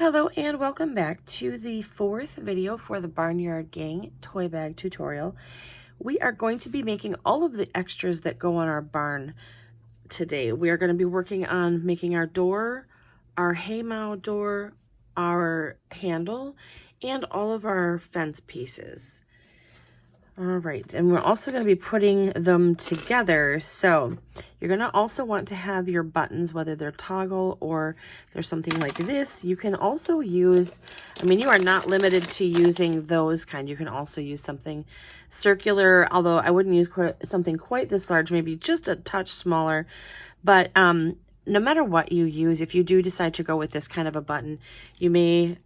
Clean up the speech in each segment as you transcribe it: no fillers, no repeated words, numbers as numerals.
Hello and welcome back to the fourth video for the Barnyard Gang toy bag tutorial. We are going to be making all of the extras that go on our barn today. We are going to be working on making our door, our haymow door, our handle, and all of our fence pieces. All right, and we're also going to be putting them together. So you're going to also want to have your buttons, whether they're toggle or there's something like this. You can also use, you are not limited to using those kind. You can also use something circular, although I wouldn't use something quite this large, maybe just a touch smaller. But no matter what you use, if you do decide to go with this kind of a button, you may,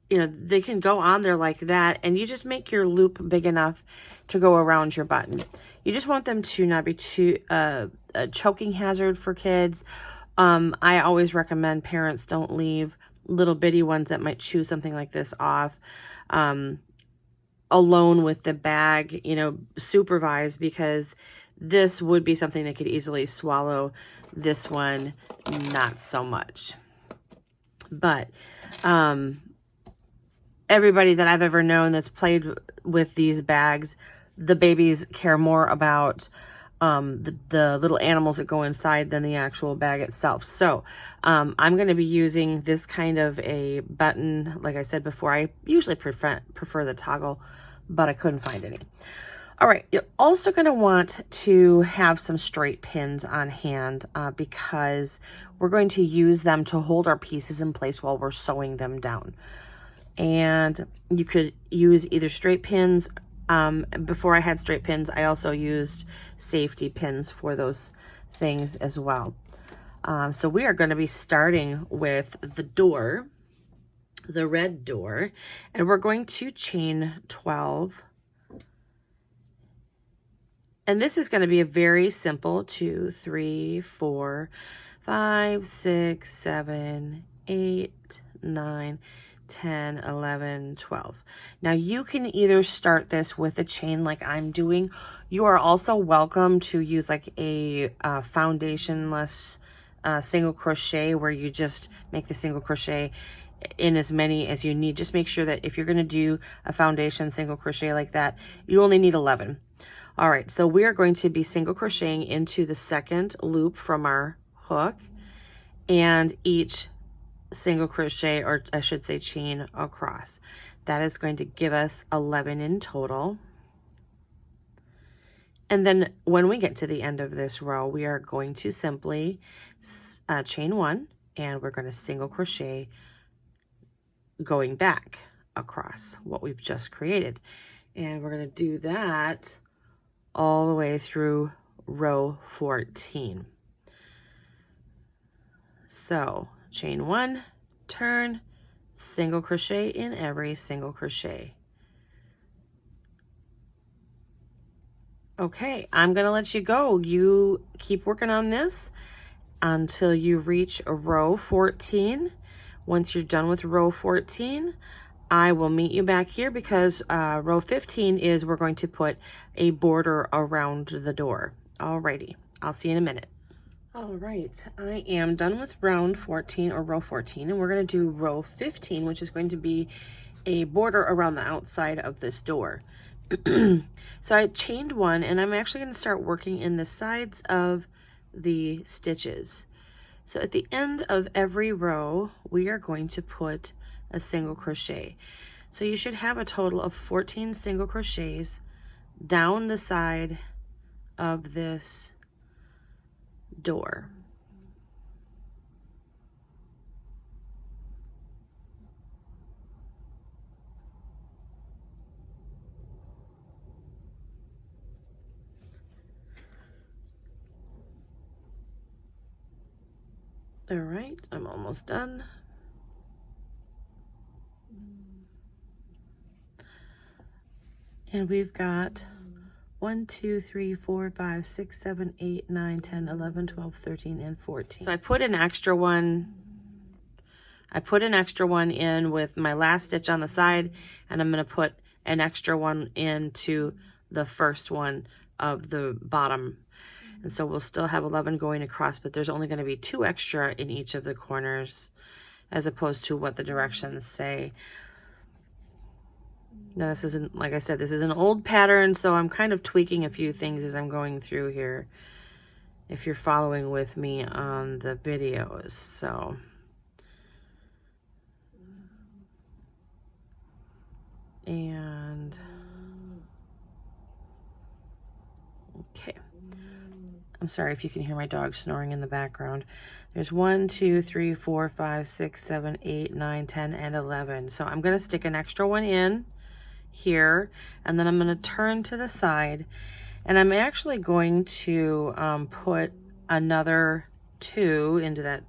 they can go on there like that, and you just make your loop big enough to go around your button. You just want them to not be too a choking hazard for kids. I always recommend parents don't leave little bitty ones that might chew something like this off alone with the bag, supervised, because this would be something that could easily swallow. This one, not so much. But everybody that I've ever known that's played with these bags, the babies care more about the little animals that go inside than the actual bag itself. So I'm going to be using this kind of a button. Like I said before, I usually prefer the toggle, but I couldn't find any. All right, you're also going to want to have some straight pins on hand because we're going to use them to hold our pieces in place while we're sewing them down. And you could use either straight pins. Before I had straight pins, I also used safety pins for those things as well. So we are going to be starting with the door, the red door, and we're going to chain 12. And this is going to be a very simple 2, 3, 4, 5, 6, 7, 8, 9, 10, 11, 12. Now you can either start this with a chain like I'm doing. You are also welcome to use like a foundationless single crochet, where you just make the single crochet in as many as you need. Just make sure that if you're going to do a foundation single crochet like that, you only need 11. All right, so we are going to be single crocheting into the second loop from our hook, and each single crochet, or I should say chain across. That is going to give us 11 in total. And then when we get to the end of this row, we are going to simply chain 1, and we're going to single crochet going back across what we've just created. And we're going to do that all the way through row 14. So chain 1, turn, single crochet in every single crochet. Okay, I'm gonna let you go. You keep working on this until you reach row 14. Once you're done with row 14, I will meet you back here, because row 15 is we're going to put a border around the door. Alrighty, I'll see you in a minute. All right, I am done with round 14, or row 14, and we're going to do row 15, which is going to be a border around the outside of this door. So I chained 1, and I'm actually going to start working in the sides of the stitches. So at the end of every row, we are going to put a single crochet. So you should have a total of 14 single crochets down the side of this door. All right, I'm almost done. And we've got 1, 2, 3, 4, 5, 6, 7, 8, 9, 10, 11, 12, 13, and 14. So I put an extra one. I put an extra one in with my last stitch on the side, and I'm going to put an extra one into the first one of the bottom. And so we'll still have 11 going across, but there's only going to be 2 extra in each of the corners as opposed to what the directions say. Now this isn't, like I said, this is an old pattern, so I'm kind of tweaking a few things as I'm going through here, if you're following with me on the videos. So and okay, I'm sorry if you can hear my dog snoring in the background. There's 1, 2, 3, 4, 5, 6, 7, 8, 9, 10, and 11. So I'm going to stick an extra one in here, and then I'm going to turn to the side, and I'm actually going to put another 2 into that.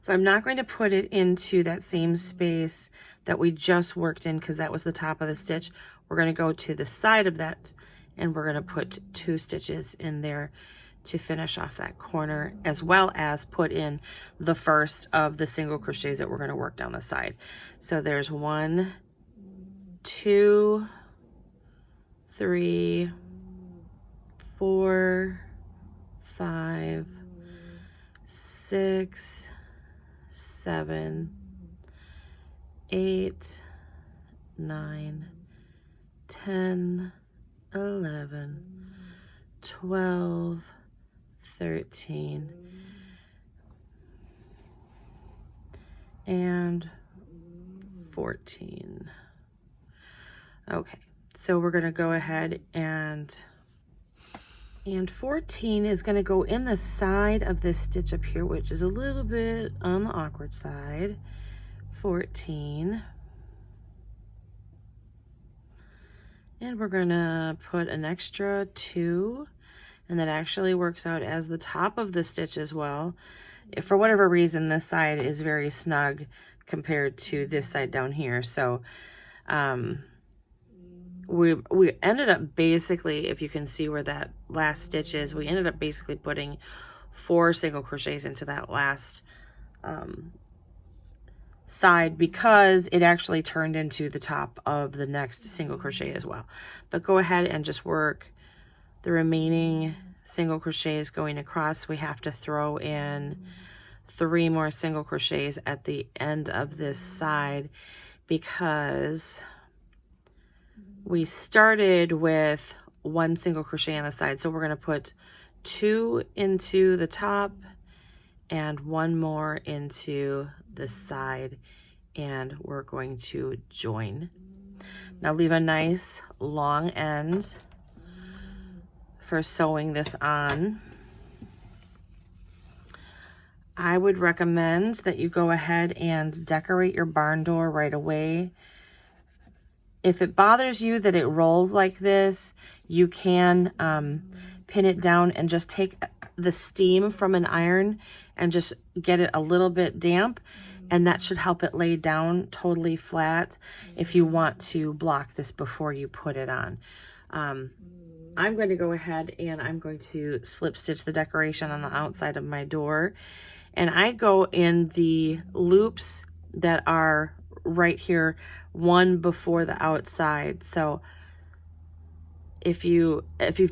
So I'm not going to put it into that same space that we just worked in, because that was the top of the stitch. We're going to go to the side of that, and we're going to put 2 stitches in there to finish off that corner, as well as put in the first of the single crochets that we're going to work down the side. So there's 1, 2, 3, 4, 5, 6, 7, 8, 9, 10, 11, 12, 13, and 14. Okay, so we're going to go ahead and 14 is going to go in the side of this stitch up here, which is a little bit on the awkward side. 14. And we're going to put an extra 2, and that actually works out as the top of the stitch as well. If for whatever reason this side is very snug compared to this side down here, so we ended up basically, if you can see where that last stitch is, we ended up basically putting 4 single crochets into that last side, because it actually turned into the top of the next single crochet as well. But go ahead and just work the remaining single crochets going across. We have to throw in 3 more single crochets at the end of this side, because we started with 1 single crochet on the side. So we're going to put 2 into the top and 1 more into the side, and we're going to join. Now leave a nice long end for sewing this on. I would recommend that you go ahead and decorate your barn door right away. If it bothers you that it rolls like this, you can pin it down and just take the steam from an iron and just get it a little bit damp, and that should help it lay down totally flat if you want to block this before you put it on. I'm going to go ahead and I'm going to slip stitch the decoration on the outside of my door, and I go in the loops that are right here, one before the outside. So if you've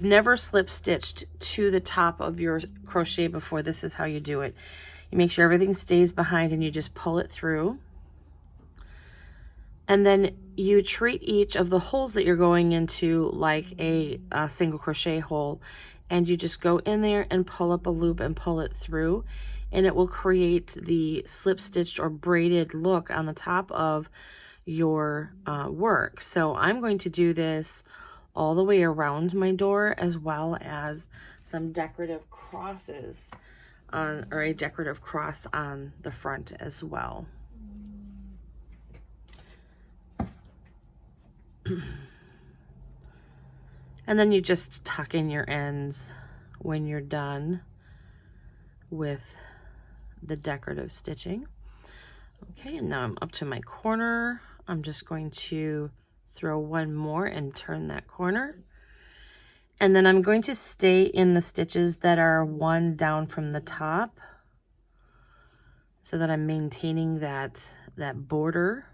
never slip stitched to the top of your crochet before, this is how you do it. You make sure everything stays behind and you just pull it through. And then you treat each of the holes that you're going into like a single crochet hole, and you just go in there and pull up a loop and pull it through, and it will create the slip stitched or braided look on the top of your work. So I'm going to do this all the way around my door, as well as some decorative crosses on, or a decorative cross on the front as well. And then you just tuck in your ends when you're done with the decorative stitching. Okay, and now I'm up to my corner. I'm just going to throw 1 more and turn that corner. And then I'm going to stay in the stitches that are 1 down from the top, so that I'm maintaining that border.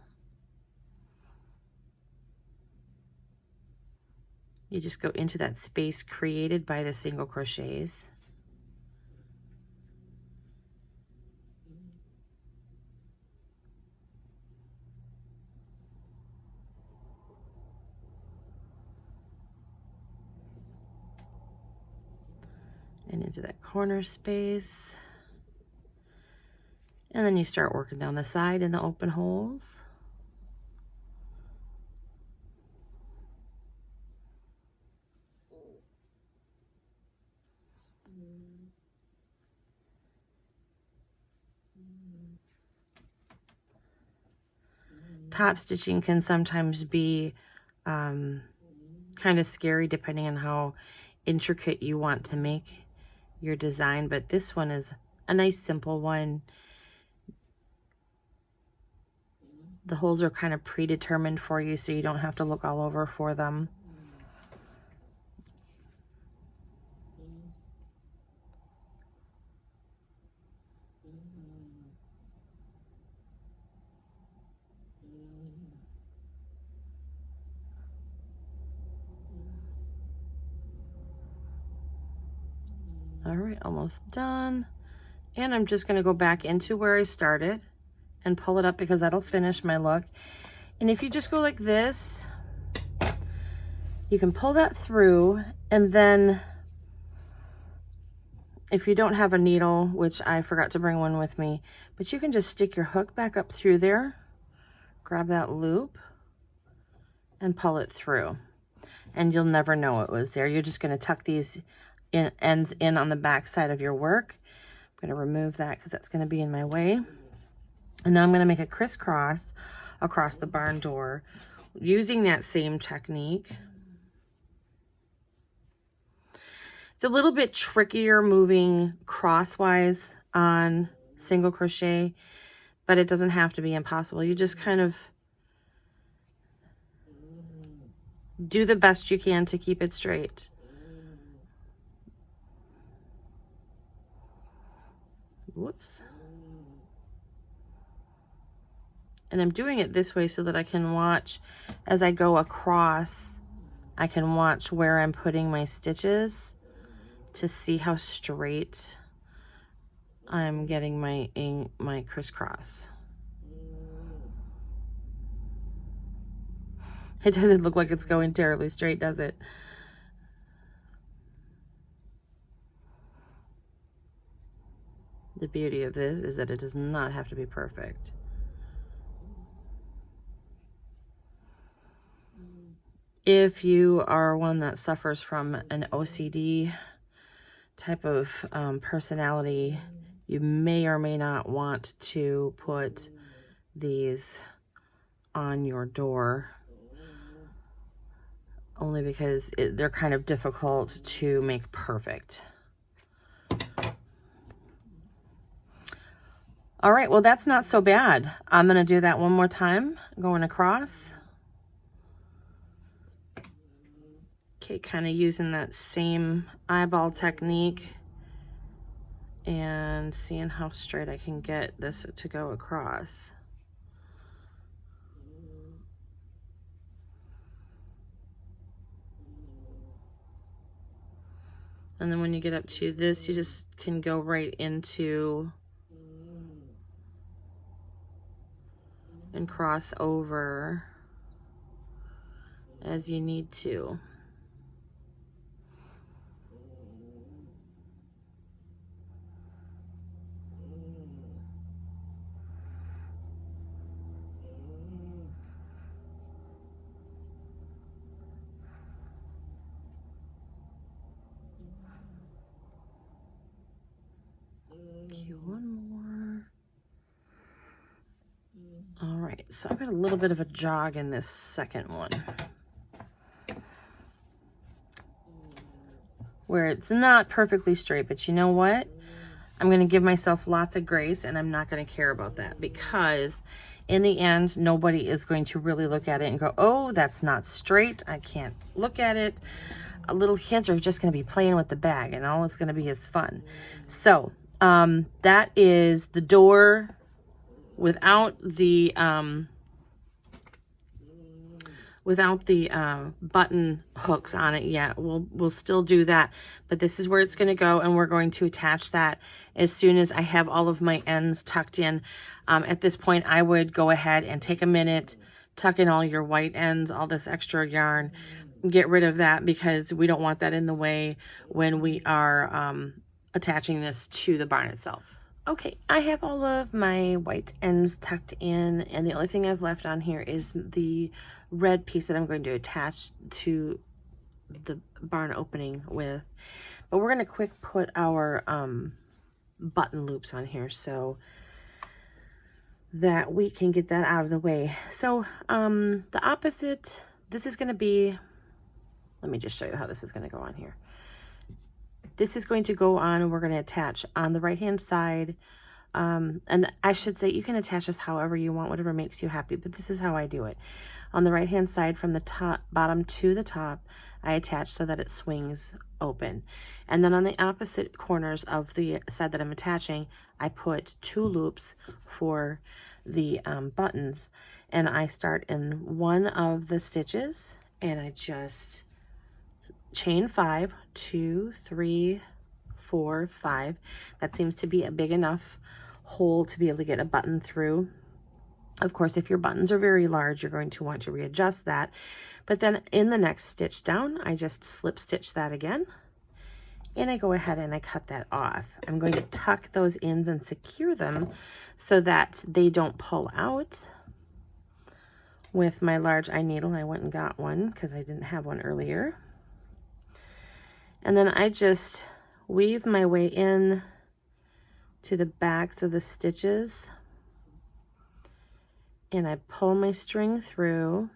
You just go into that space created by the single crochets. and into that corner space. And then you start working down the side in the open holes. Top stitching can sometimes be kind of scary depending on how intricate you want to make your design, but this one is a nice simple one. The holes are kind of predetermined for you, so you don't have to look all over for them. All right, almost done. And I'm just gonna go back into where I started and pull it up because that'll finish my look. And if you just go like this, you can pull that through, and then if you don't have a needle, which I forgot to bring one with me, but you can just stick your hook back up through there, grab that loop, and pull it through. And you'll never know it was there. You're just gonna tuck these ends in on the back side of your work. I'm gonna remove that because that's gonna be in my way. And now I'm gonna make a crisscross across the barn door using that same technique. It's a little bit trickier moving crosswise on single crochet, but it doesn't have to be impossible. You just kind of do the best you can to keep it straight. Whoops. And I'm doing it this way so that I can watch as I go across. I can watch where I'm putting my stitches to see how straight I'm getting my crisscross. It doesn't look like it's going terribly straight, does it? The beauty of this is that it does not have to be perfect. If you are one that suffers from an OCD type of personality, you may or may not want to put these on your door, only because they're kind of difficult to make perfect. All right, well, that's not so bad. I'm gonna do that one more time, going across. Okay, kind of using that same eyeball technique and seeing how straight I can get this to go across. And then when you get up to this, you just can go right into and cross over as you need to. Okay, one more. All right, so I've got a little bit of a jog in this second one, where it's not perfectly straight, but you know what? I'm going to give myself lots of grace, and I'm not going to care about that, because in the end, nobody is going to really look at it and go, oh, that's not straight. I can't look at it. Little kids are just going to be playing with the bag, and all it's going to be is fun. So that is the door without the button hooks on it yet. We'll still do that, but this is where it's going to go, and we're going to attach that as soon as I have all of my ends tucked in. At this point, I would go ahead and take a minute, tuck in all your white ends, all this extra yarn, get rid of that because we don't want that in the way when we are attaching this to the barn itself. Okay, I have all of my white ends tucked in, and the only thing I've left on here is the red piece that I'm going to attach to the barn opening with. But we're going to quick put our button loops on here so that we can get that out of the way. So the opposite, this is going to be, let me just show you how this is going to go on here. This is going to go on, and we're going to attach on the right hand side. And I should say you can attach this however you want, whatever makes you happy, but this is how I do it. On the right hand side from the top, bottom to the top, I attach so that it swings open. And then on the opposite corners of the side that I'm attaching, I put 2 loops for the buttons, and I start in one of the stitches and I just chain 5, 2, 3, 4, 5. That seems to be a big enough hole to be able to get a button through. Of course, if your buttons are very large, you're going to want to readjust that. But then in the next stitch down, I just slip stitch that again, and I go ahead and I cut that off. I'm going to tuck those ends and secure them so that they don't pull out. With my large eye needle, I went and got one because I didn't have one earlier. And then I just weave my way in to the backs of the stitches, and I pull my string through.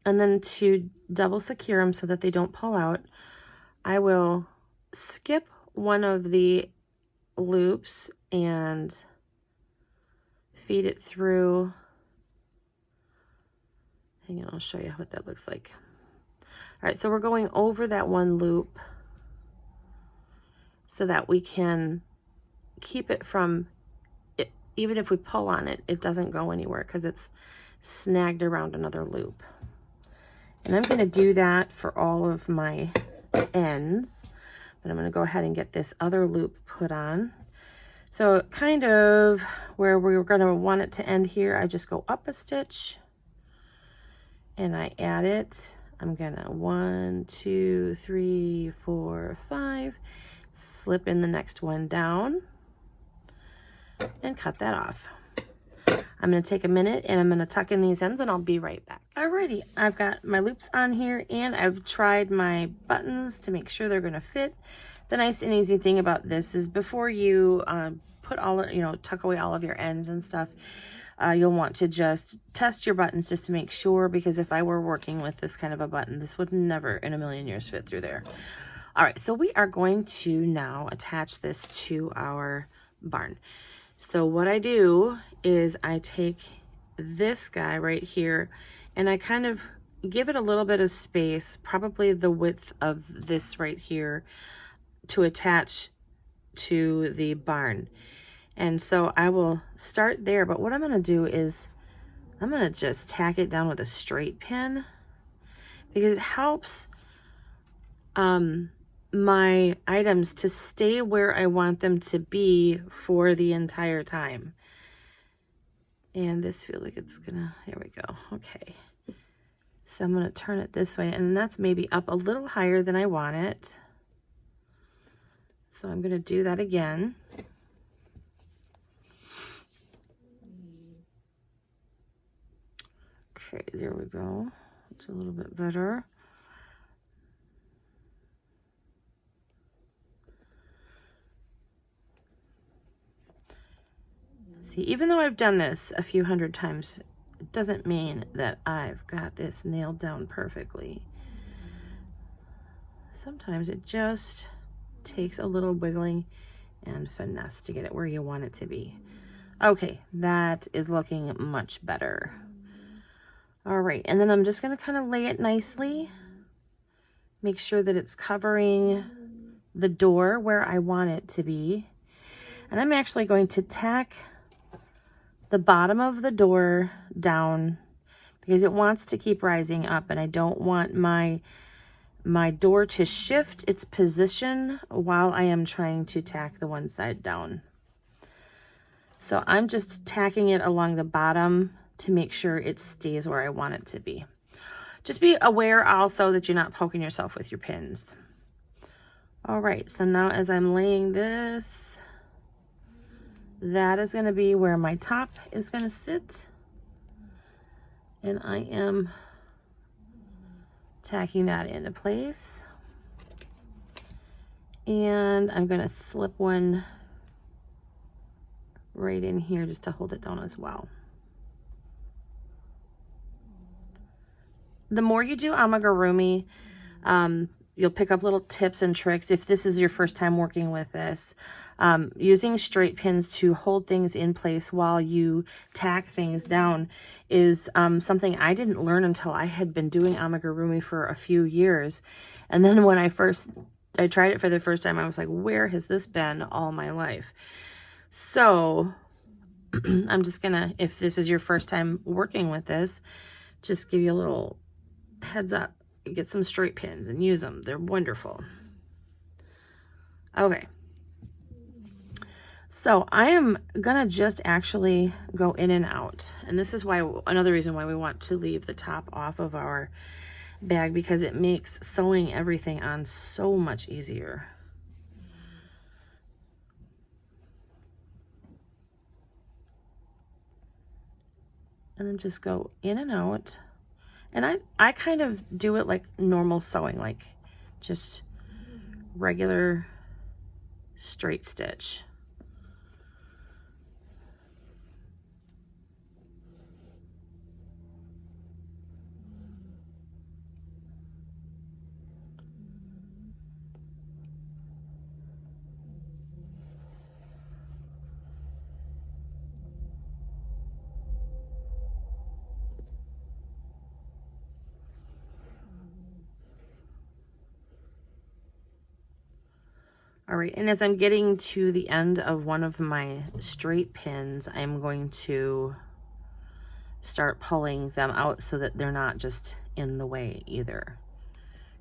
And then to double secure them so that they don't pull out, I will skip one of the loops and feed it through. Hang on, I'll show you what that looks like. All right, so we're going over that one loop so that we can keep it from, even if we pull on it, it doesn't go anywhere because it's snagged around another loop. And I'm going to do that for all of my ends, but I'm going to go ahead and get this other loop put on. So kind of where we're going to want it to end here, I just go up a stitch and I add it. I'm going to 1, 2, 3, 4, 5, slip in the next one down and cut that off. I'm going to take a minute and I'm going to tuck in these ends and I'll be right back. Alrighty, I've got my loops on here and I've tried my buttons to make sure they're going to fit. The nice and easy thing about this is before you put all, tuck away all of your ends and stuff, you'll want to just test your buttons just to make sure, because if I were working with this kind of a button, this would never in a million years fit through there. All right, so we are going to now attach this to our barn. So what I do is I take this guy right here and I kind of give it a little bit of space, probably the width of this right here, to attach to the barn. And so I will start there, but what I'm going to do is I'm going to just tack it down with a straight pin because it helps my items to stay where I want them to be for the entire time. And this feels like it's gonna, there we go. Okay. So I'm gonna turn it this way, and that's maybe up a little higher than I want it. So I'm gonna do that again. Okay, there we go. It's a little bit better. See, even though I've done this a few hundred times, it doesn't mean that I've got this nailed down perfectly. Sometimes it just takes a little wiggling and finesse to get it where you want it to be. Okay, that is looking much better. All right, and then I'm just going to kind of lay it nicely. Make sure that it's covering the door where I want it to be. And I'm actually going to tack the bottom of the door down because it wants to keep rising up, and I don't want my door to shift its position while I am trying to tack the one side down. So I'm just tacking it along the bottom to make sure it stays where I want it to be. Just be aware also that you're not poking yourself with your pins. All right, so now as I'm laying this, that is going to be where my top is going to sit. And I am tacking that into place. And I'm going to slip one right in here just to hold it down as well. The more you do amigurumi, you'll pick up little tips and tricks. If this is your first time working with this, using straight pins to hold things in place while you tack things down is something I didn't learn until I had been doing amigurumi for a few years. And then when I tried it for the first time, I was like, where has this been all my life? So I'm just gonna, if this is your first time working with this, just give you a little heads up. Get some straight pins and use them. They're wonderful. Okay. So I am gonna just actually go in and out. And this is why, another reason why we want to leave the top off of our bag, because it makes sewing everything on so much easier. And then just go in and out. And I kind of do it like normal sewing, like just regular straight stitch. All right, and as I'm getting to the end of one of my straight pins, I'm going to start pulling them out so that they're not just in the way either.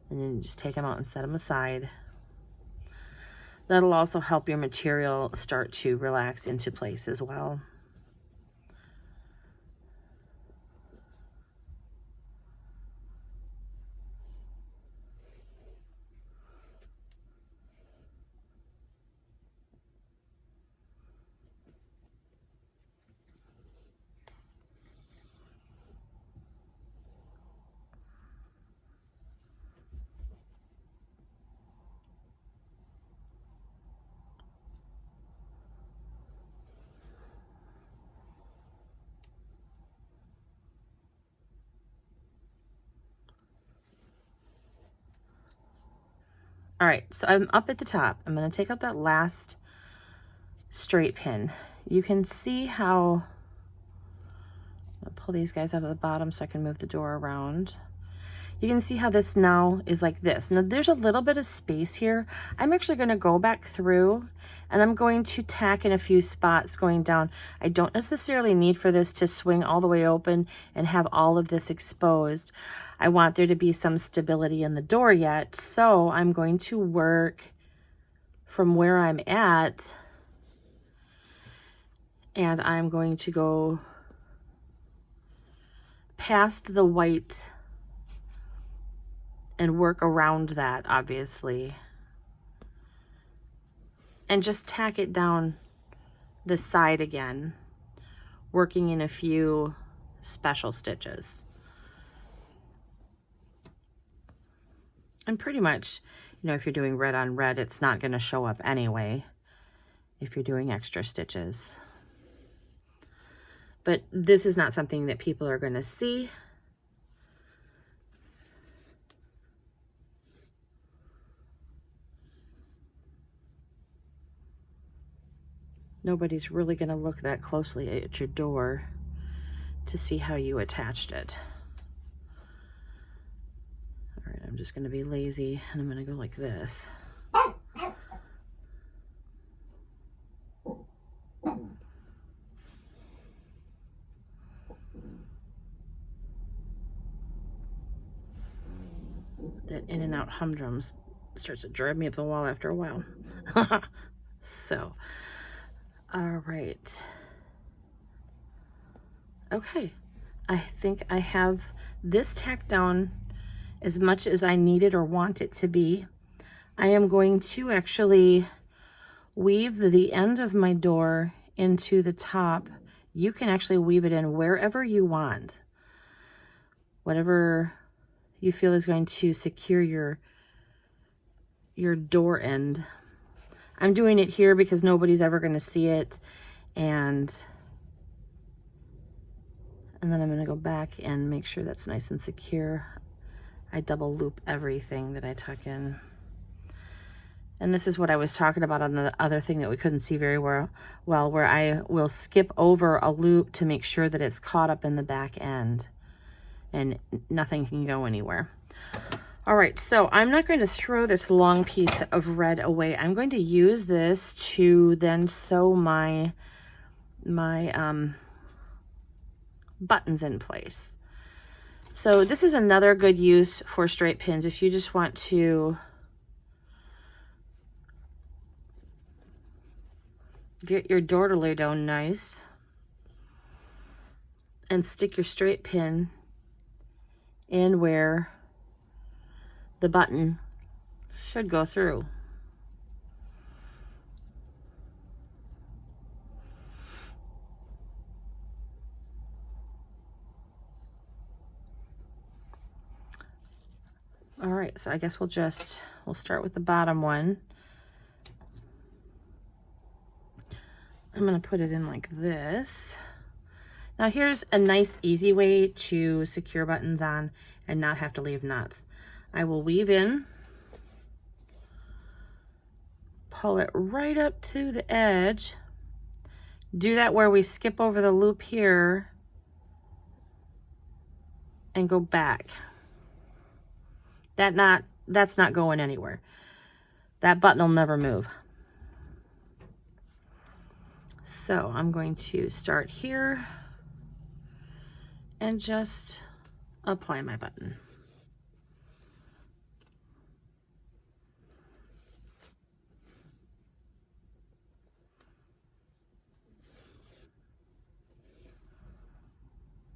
And then you just take them out and set them aside. That'll also help your material start to relax into place as well. All right, so I'm up at the top. I'm going to take out that last straight pin. You can see how, I'll pull these guys out of the bottom so I can move the door around. You can see how this now is like this. Now there's a little bit of space here. I'm actually going to go back through and I'm going to tack in a few spots going down. I don't necessarily need for this to swing all the way open and have all of this exposed. I want there to be some stability in the door yet, so I'm going to work from where I'm at, and I'm going to go past the white and work around that, obviously, and just tack it down the side again, working in a few special stitches. And pretty much, you know, if you're doing red on red, it's not going to show up anyway if you're doing extra stitches. But this is not something that people are going to see. Nobody's really going to look that closely at your door to see how you attached it. All right, I'm just going to be lazy and I'm going to go like this. That in and out humdrum starts to drive me up the wall after a while. So, all right. Okay, I think I have this tacked down as much as I need it or want it to be. I am going to actually weave the end of my door into the top. You can actually weave it in wherever you want. Whatever you feel is going to secure your door end. I'm doing it here because nobody's ever going to see it. And then I'm going to go back and make sure that's nice and secure. I double loop everything that I tuck in. And this is what I was talking about on the other thing that we couldn't see very well, where I will skip over a loop to make sure that it's caught up in the back end and nothing can go anywhere. All right, so I'm not going to throw this long piece of red away. I'm going to use this to then sew my buttons in place. So this is another good use for straight pins if you just want to get your door to lay down nice and stick your straight pin in where the button should go through. All right, so I guess we'll start with the bottom one. I'm going to put it in like this. Now here's a nice easy way to secure buttons on and not have to leave knots. I will weave in, pull it right up to the edge, do that where we skip over the loop here and go back. That's not going anywhere. That button will never move. So I'm going to start here and just apply my button.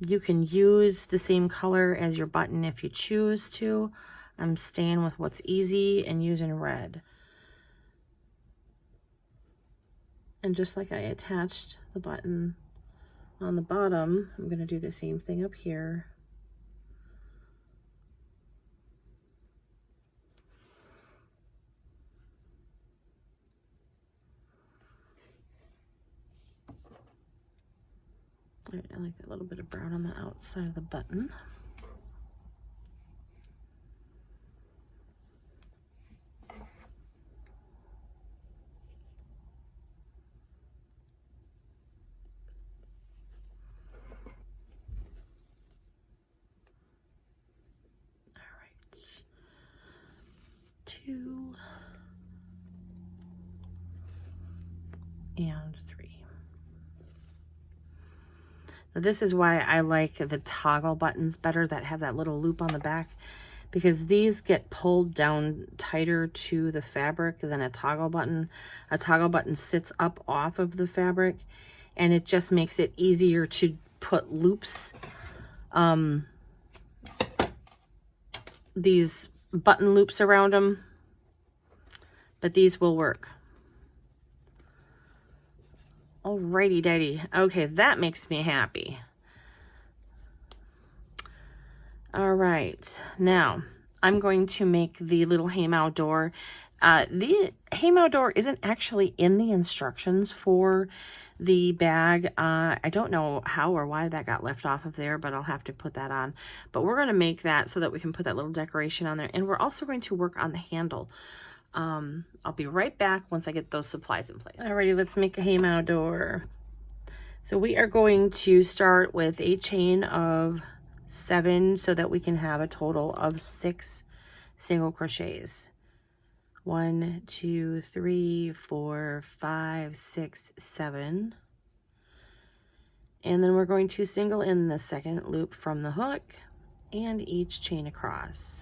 You can use the same color as your button if you choose to. I'm staying with what's easy and using red. And just like I attached the button on the bottom, I'm going to do the same thing up here. I like that little bit of brown on the outside of the button. All right, 2 and 3. Now this is why I like the toggle buttons better that have that little loop on the back, because these get pulled down tighter to the fabric than a toggle button. A toggle button sits up off of the fabric and it just makes it easier to put loops, these button loops around them, but these will work. Alrighty daddy. Okay, that makes me happy. All right, now I'm going to make the little haymow door. The haymow door isn't actually in the instructions for the bag. I don't know how or why that got left off of there, but I'll have to put that on. But we're going to make that so that we can put that little decoration on there. And we're also going to work on the handle. I'll be right back once I get those supplies in place. Alrighty, let's make a haymow door. So we are going to start with a chain of 7 so that we can have a total of 6 single crochets. 1, 2, 3, 4, 5, 6, 7. And then we're going to single in the second loop from the hook and each chain across.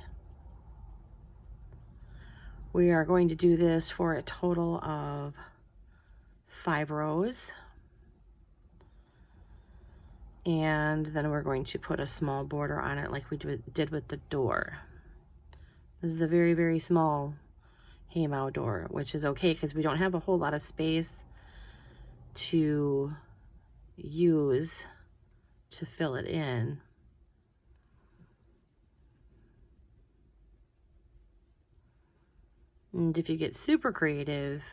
We are going to do this for a total of 5 rows. And then we're going to put a small border on it like we did with the door. This is a very, very small haymow door, which is okay because we don't have a whole lot of space to use to fill it in. And if you get super creative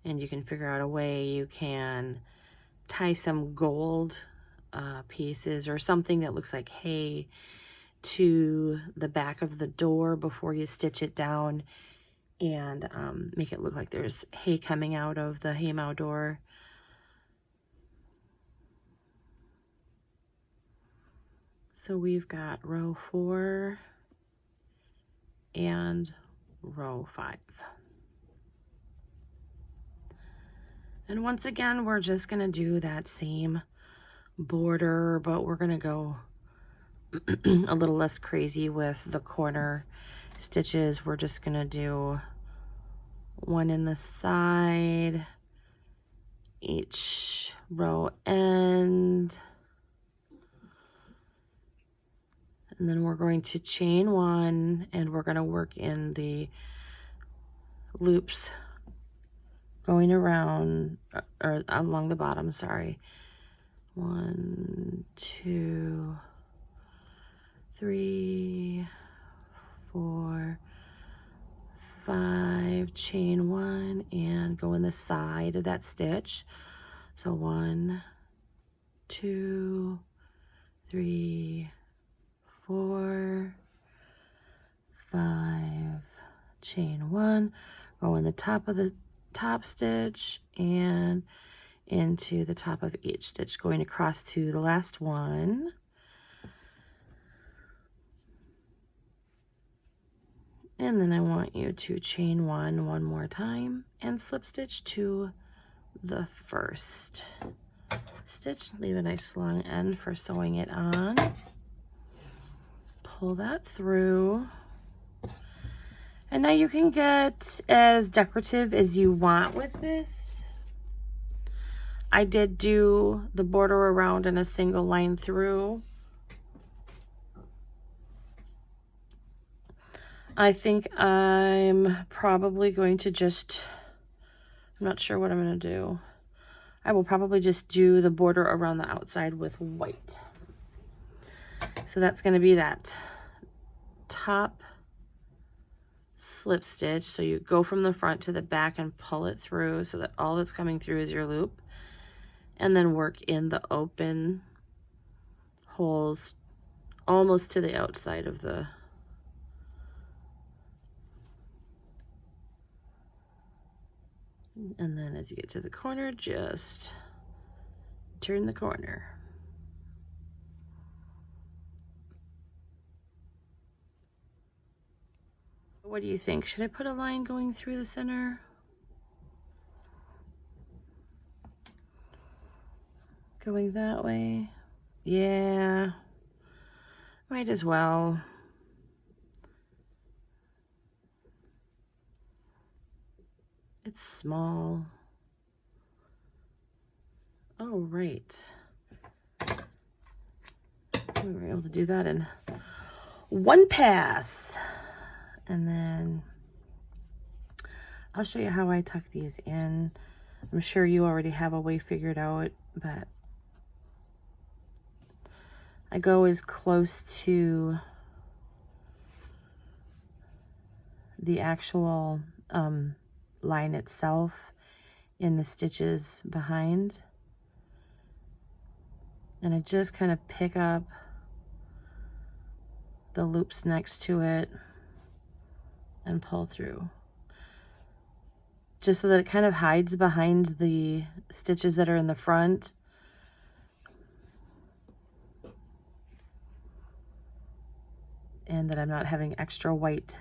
and you can figure out a way, you can tie some gold pieces or something that looks like hay to the back of the door before you stitch it down, and make it look like there's hay coming out of the haymow door. So we've got row 4 and row 5. And once again, we're just gonna do that same border, but we're gonna go a little less crazy with the corner stitches. We're just gonna do one in the side, each row end, and then we're going to chain 1, and we're going to work in the loops going around or along the bottom, sorry. 1, 2, 3, 4, 5, chain 1, and go in the side of that stitch. So 1, 2, 3, 4, 5, chain 1, go in the top of the top stitch and into the top of each stitch, going across to the last one. And then I want you to chain 1 one more time and slip stitch to the first stitch. Leave a nice long end for sewing it on. Pull that through. And now you can get as decorative as you want with this. I did do the border around in a single line through. I think I'm probably going to just, I'm not sure what I'm going to do. I will probably just do the border around the outside with white. So that's going to be that top slip stitch. So you go from the front to the back and pull it through so that all that's coming through is your loop. And then work in the open holes almost to the outside of the and then as you get to the corner, just turn the corner. What do you think? Should I put a line going through the center? Going that way? Yeah, might as well. It's small. Oh, right. We were able to do that in one pass. And then I'll show you how I tuck these in. I'm sure you already have a way figured out, but I go as close to the actual line itself in the stitches behind, and I just kind of pick up the loops next to it and pull through, just so that it kind of hides behind the stitches that are in the front. And that I'm not having extra white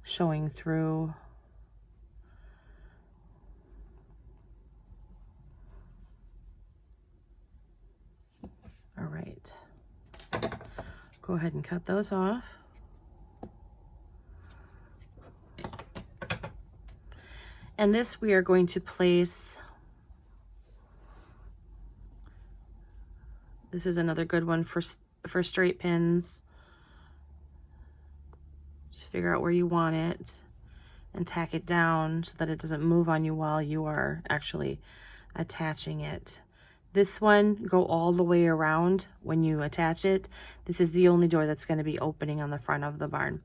showing through. All right, go ahead and cut those off. And this we are going to place This is another good one for straight pins. Just figure out where you want it and tack it down so that it doesn't move on you while you are actually attaching it. This one, go all the way around when you attach it. This is the only door that's going to be opening on the front of the barn.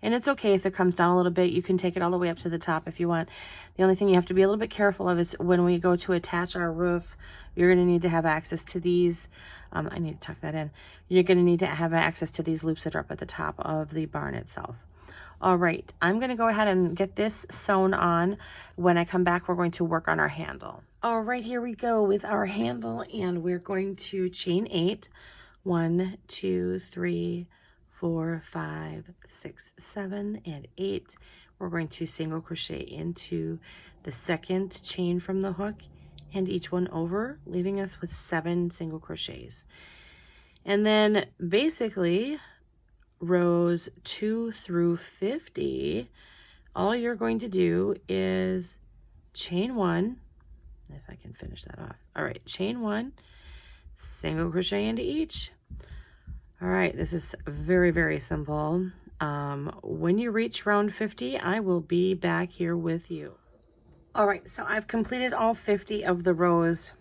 And it's okay if it comes down a little bit. You can take it all the way up to the top if you want. The only thing you have to be a little bit careful of is when we go to attach our roof, you're going to need to have access to these. I need to tuck that in. You're going to need to have access to these loops that are up at the top of the barn itself. All right, I'm going to go ahead and get this sewn on. When I come back, we're going to work on our handle. All right, here we go with our handle, and we're going to chain 8. 1, 2, 3, 4, 5, 6, 7, and 8. We're going to single crochet into the second chain from the hook and each one over, leaving us with 7 single crochets. And then basically rows 2 through 50, all you're going to do is chain 1, if I can finish that off. All right, chain 1, single crochet into each. All right, this is very, very simple. When you reach round 50, I will be back here with you. All right, so I've completed all 50 of the rows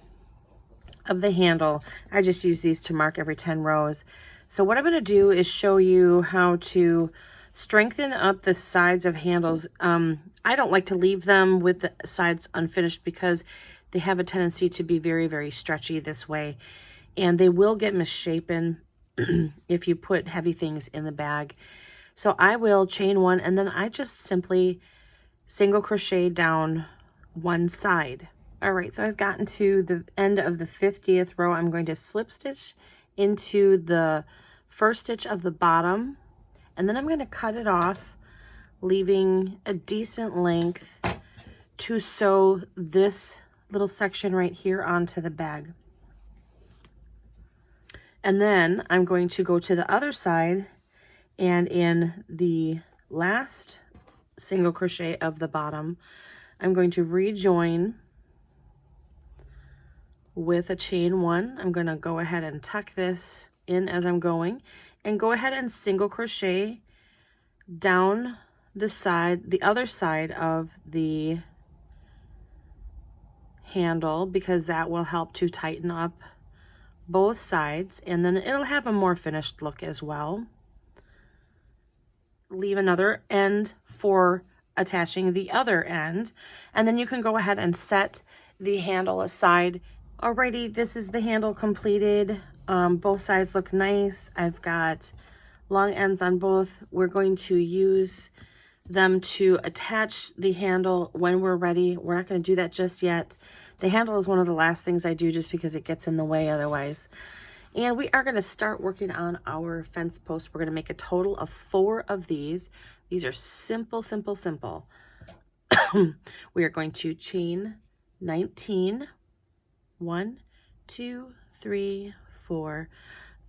of the handle. I just use these to mark every 10 rows. So what I'm going to do is show you how to strengthen up the sides of handles. I don't like to leave them with the sides unfinished because they have a tendency to be very, very stretchy this way. And they will get misshapen if you put heavy things in the bag. So I will chain 1, and then I just simply single crochet down one side. All right, so I've gotten to the end of the 50th row. I'm going to slip stitch into the first stitch of the bottom, and then I'm going to cut it off, leaving a decent length to sew this little section right here onto the bag. And then I'm going to go to the other side, and in the last single crochet of the bottom, I'm going to rejoin with a chain 1. I'm going to go ahead and tuck this in as I'm going, and go ahead and single crochet down the side, the other side of the handle, because that will help to tighten up both sides, and then it'll have a more finished look as well. Leave another end for attaching the other end, and then you can go ahead and set the handle aside. Alrighty, this is the handle completed. Both sides look nice. I've got long ends on both. We're going to use them to attach the handle when we're ready. We're not going to do that just yet. The handle is one of the last things I do just because it gets in the way otherwise. And we are going to start working on our fence post. We're going to make a total of 4 of these. These are simple, simple, simple. We are going to chain 19. 1, 2, 3, 4,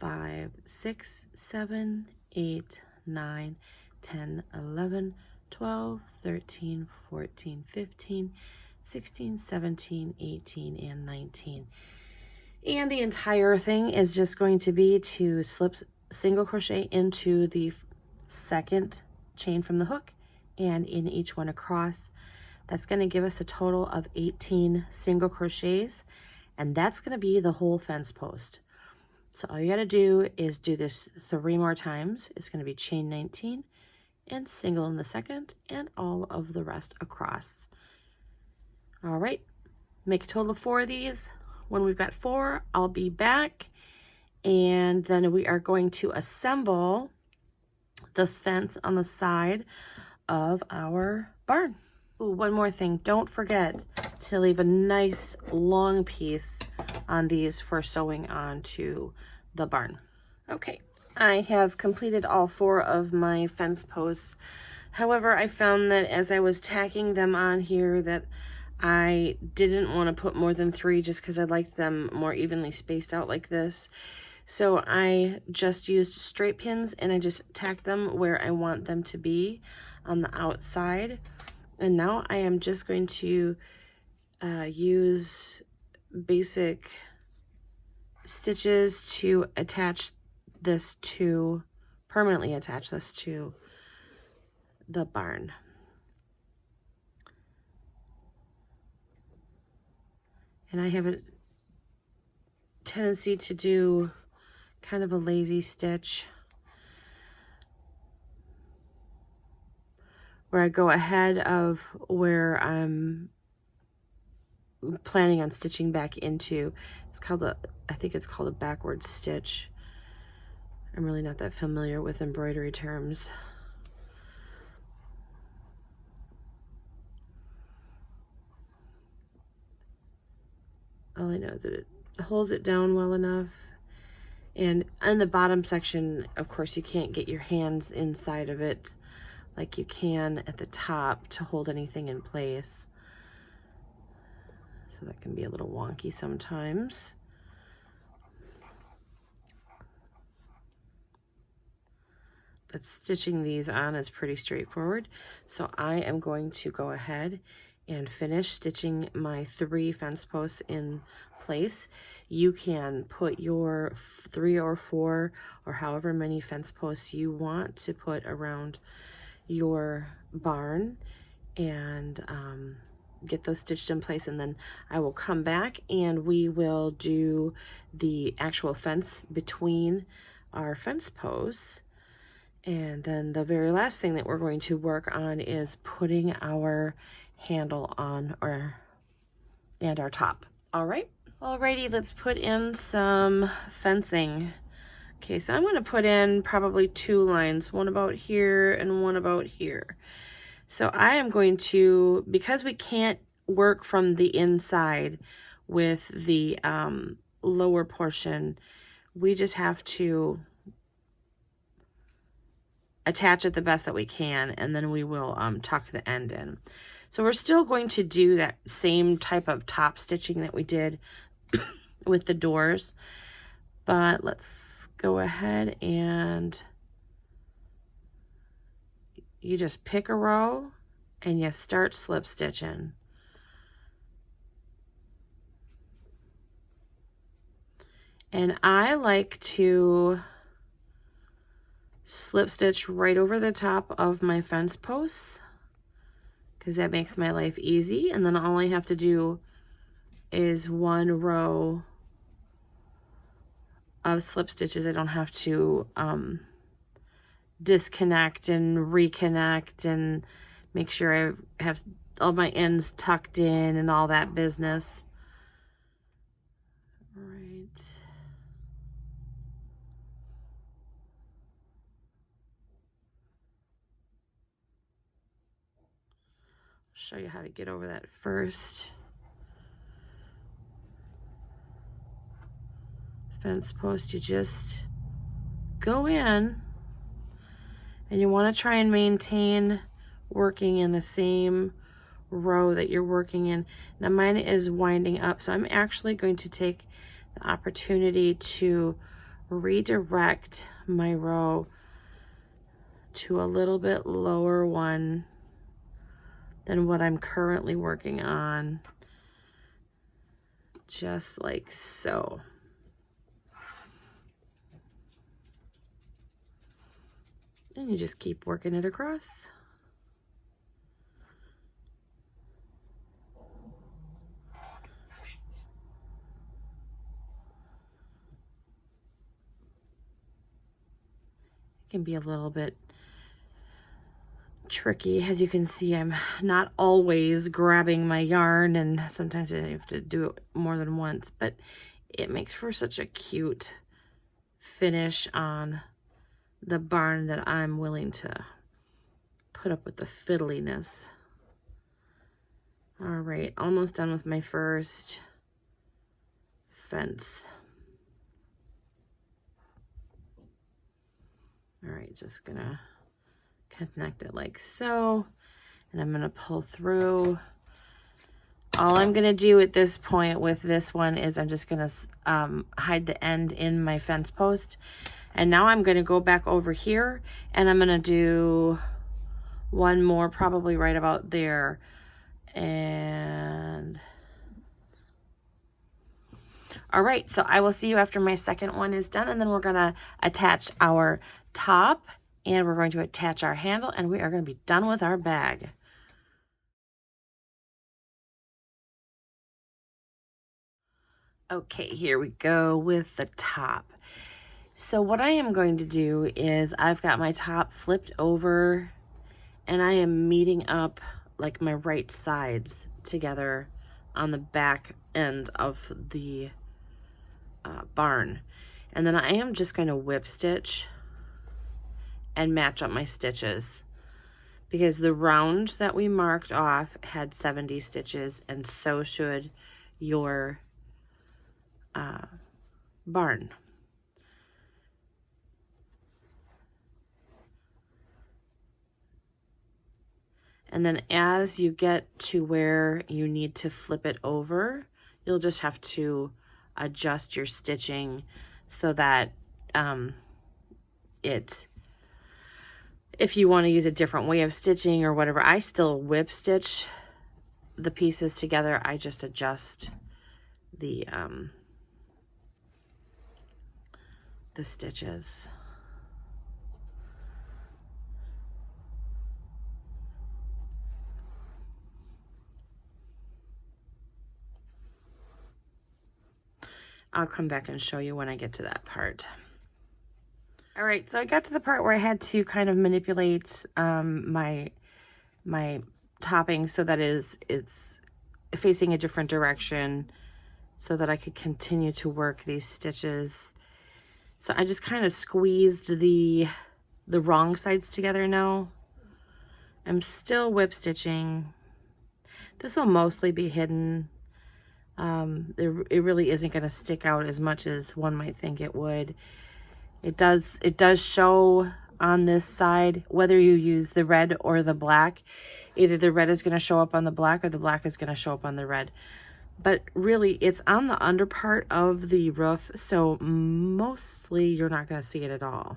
5, 6, 7, 8, 9, 10, 11, 12, 13, 14, 15, 16, 17, 18, and 19. And the entire thing is just going to be to slip single crochet into the second chain from the hook and in each one across. That's going to give us a total of 18 single crochets, and that's going to be the whole fence post. So all you got to do is do this 3 more times. It's going to be chain 19 and single in the second, and all of the rest across. All right, make a total of 4 of these. When we've got 4, I'll be back, and then we are going to assemble the fence on the side of our barn. Ooh, one more thing, don't forget to leave a nice long piece on these for sewing onto the barn. Okay, I have completed all 4 of my fence posts. However, I found that as I was tacking them on here that I didn't want to put more than 3 just because I liked them more evenly spaced out like this. So I just used straight pins and I just tacked them where I want them to be on the outside. And now I am just going to use basic stitches to attach this to, permanently attach this to the barn. And I have a tendency to do kind of a lazy stitch where I go ahead of where I'm planning on stitching back into. It's called a, I think it's called a backward stitch. I'm really not that familiar with embroidery terms. All I know is that it holds it down well enough. And on the bottom section, of course, you can't get your hands inside of it like you can at the top to hold anything in place. So that can be a little wonky sometimes. But stitching these on is pretty straightforward. So I am going to go ahead and finish stitching my 3 fence posts in place. You can put your 3 or 4 or however many fence posts you want to put around your barn and get those stitched in place, and then I will come back and we will do the actual fence between our fence posts. And then the very last thing that we're going to work on is putting our handle on and our top. All right. Alrighty, let's put in some fencing. Okay, so I'm going to put in probably 2 lines, one about here and one about here. So I am going to, because we can't work from the inside with the lower portion, we just have to attach it the best that we can, and then we will tuck the end in. So we're still going to do that same type of top stitching that we did with the doors, but let's go ahead and you just pick a row and you start slip stitching. And I like to slip stitch right over the top of my fence posts because that makes my life easy, and then all I have to do is 1 row of slip stitches. I don't have to disconnect and reconnect and make sure I have all my ends tucked in and all that business. All right. Show you how to get over that first fence post. You just go in and you want to try and maintain working in the same row that you're working in. Now mine is winding up, so I'm actually going to take the opportunity to redirect my row to a little bit lower one than what I'm currently working on, just like so. And you just keep working it across. It can be a little bit tricky. As you can see, I'm not always grabbing my yarn, and sometimes I have to do it more than once, but it makes for such a cute finish on the barn that I'm willing to put up with the fiddliness. All right, almost done with my first fence. All right, just gonna connect it like so, and I'm gonna pull through. All I'm gonna do at this point with this one is I'm just gonna hide the end in my fence post, and now I'm gonna go back over here and I'm gonna do 1 more, probably right about there. And All right, so I will see you after my second one is done, and then we're gonna attach our top, and we're going to attach our handle, and we are gonna be done with our bag. Okay, here we go with the top. So what I am going to do is I've got my top flipped over, and I am meeting up like my right sides together on the back end of the barn. And then I am just going to whip stitch and match up my stitches, because the round that we marked off had 70 stitches, and so should your barn. And then as you get to where you need to flip it over, you'll just have to adjust your stitching so that if you want to use a different way of stitching or whatever, I still whip stitch the pieces together. I just adjust the stitches. I'll come back and show you when I get to that part. All right, so I got to the part where I had to kind of manipulate my topping so that it's facing a different direction so that I could continue to work these stitches. So I just kind of squeezed the wrong sides together now. I'm still whip stitching. This will mostly be hidden. It really isn't going to stick out as much as one might think it would. It does show on this side, whether you use the red or the black. Either the red is going to show up on the black or the black is going to show up on the red. But really, it's on the under part of the roof, so mostly you're not going to see it at all.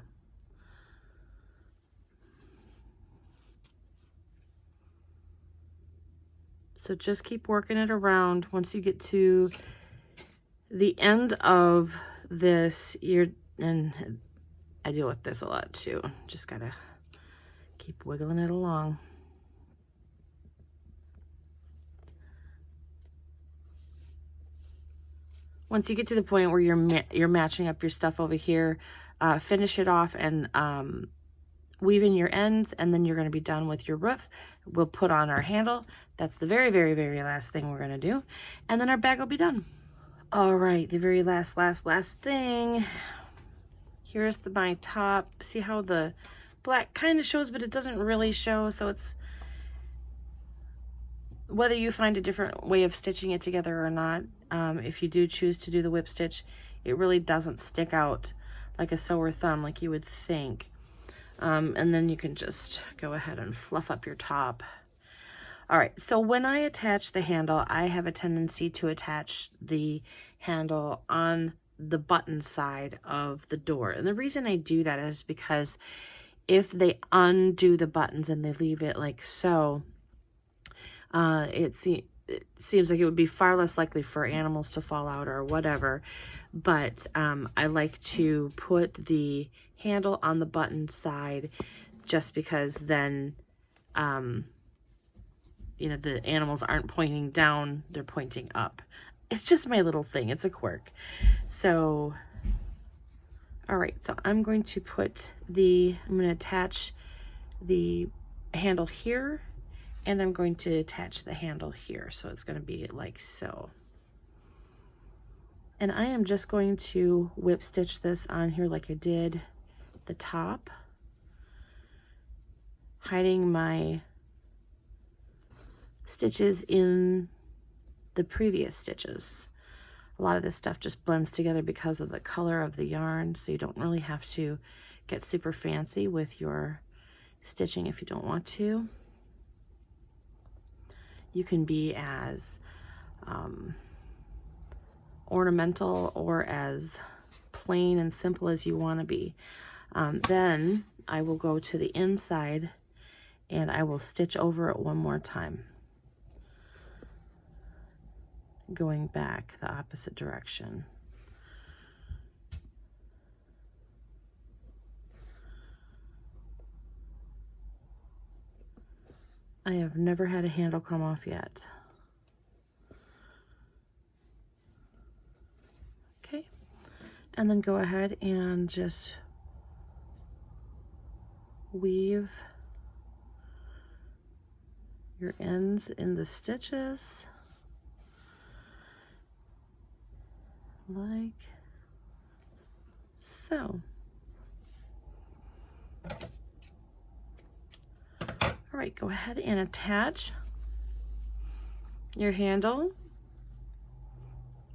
So just keep working it around. Once you get to the end of this, and I deal with this a lot too. Just gotta keep wiggling it along. Once you get to the point where you're matching up your stuff over here, finish it off and weave in your ends, and then you're going to be done with your roof. We'll put on our handle. That's the very, very, very last thing we're going to do, and then our bag will be done. All right, the very last thing. Here's my top. See how the black kind of shows, but it doesn't really show. So it's whether you find a different way of stitching it together or not. If you do choose to do the whip stitch, it really doesn't stick out like a sore thumb like you would think. And then you can just go ahead and fluff up your top. All right, so when I attach the handle, I have a tendency to attach the handle on the button side of the door. And the reason I do that is because if they undo the buttons and they leave it like so, it seems like it would be far less likely for animals to fall out or whatever. But I like to put the handle on the button side just because then you know, the animals aren't pointing down, they're pointing up. It's just my little thing, it's a quirk. So all right, so I'm going to attach the handle here, and I'm going to attach the handle here. So it's going to be like so. And I am just going to whip stitch this on here like I did the top, hiding my stitches in the previous stitches. A lot of this stuff just blends together because of the color of the yarn, so you don't really have to get super fancy with your stitching if you don't want to. You can be as ornamental or as plain and simple as you want to be. Then I will go to the inside and I will stitch over it one more time, going back the opposite direction. I have never had a handle come off yet. Okay, and then go ahead and just weave your ends in the stitches like so. All right, go ahead and attach your handle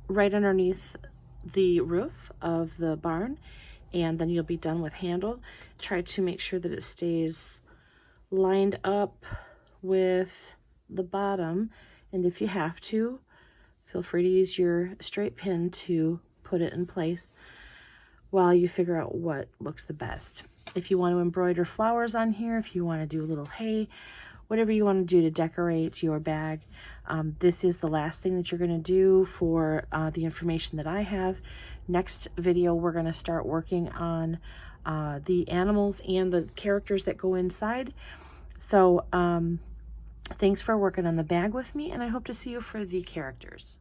right underneath the roof of the barn, and then you'll be done with handle. Try to make sure that it stays lined up with the bottom, and if you have to, feel free to use your straight pin to put it in place while you figure out what looks the best. If you want to embroider flowers on here, if you want to do a little hay, whatever you want to do to decorate your bag, this is the last thing that you're going to do for the information that I have. Next video, we're going to start working on the animals and the characters that go inside. So thanks for working on the bag with me, and I hope to see you for the characters.